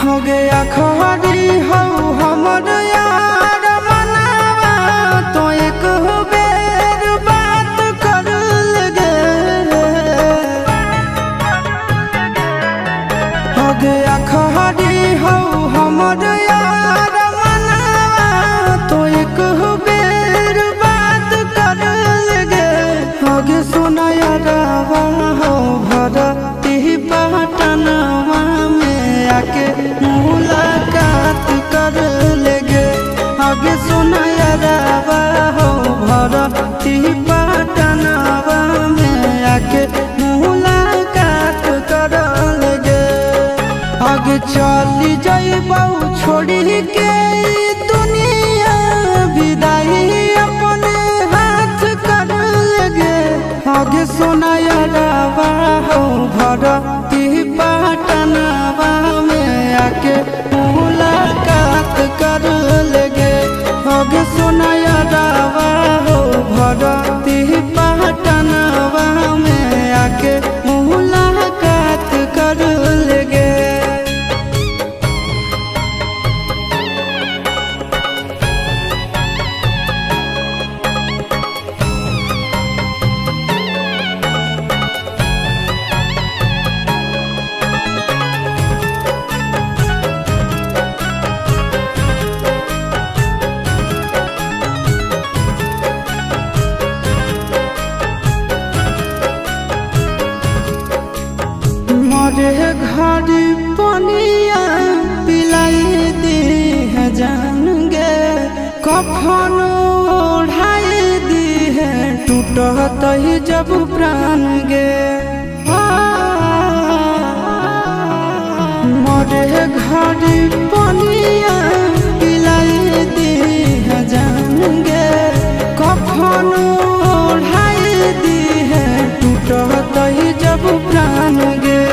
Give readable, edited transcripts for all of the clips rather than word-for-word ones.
हो गया खरी हो हमर यार मनावा तो एक बेर बात कर लगे। हो गया खरी हो हमर यार मनावा तो एक बेर बात कर लगे। हो गे सुना यारवा हो भरती पटनवा में आके मुलाकात कर लेगे। आगे सुना यारवा हो भरती पटनवा में आके मुलाकात कर लेगे। आगे चली जाइबौ छोड़ी के दुनिया विदाई अपने हाथ कर लेगे। आगे सुना यारवा हो भरती पटनवा में आके मुलाकात कर लेगे। आगे सुना यारवा हो भरती पटनवा में आके मुलाकात कर लेगे। मोरे घर पनिया पिलाई दी है जान गे। कफन ओढ़ाई दी है टूटत ही जब प्राण गे। मोरे घर पनिया पिलाई दी है जान गे। कफन ओढ़ाई दी है टूटत ही जब प्राण गे।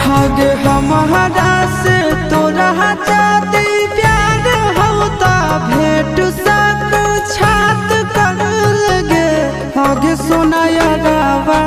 हगे हमारा से तोरा जाती प्यार होता भेंट साथ छात कर लगे। हगे सोना यारवा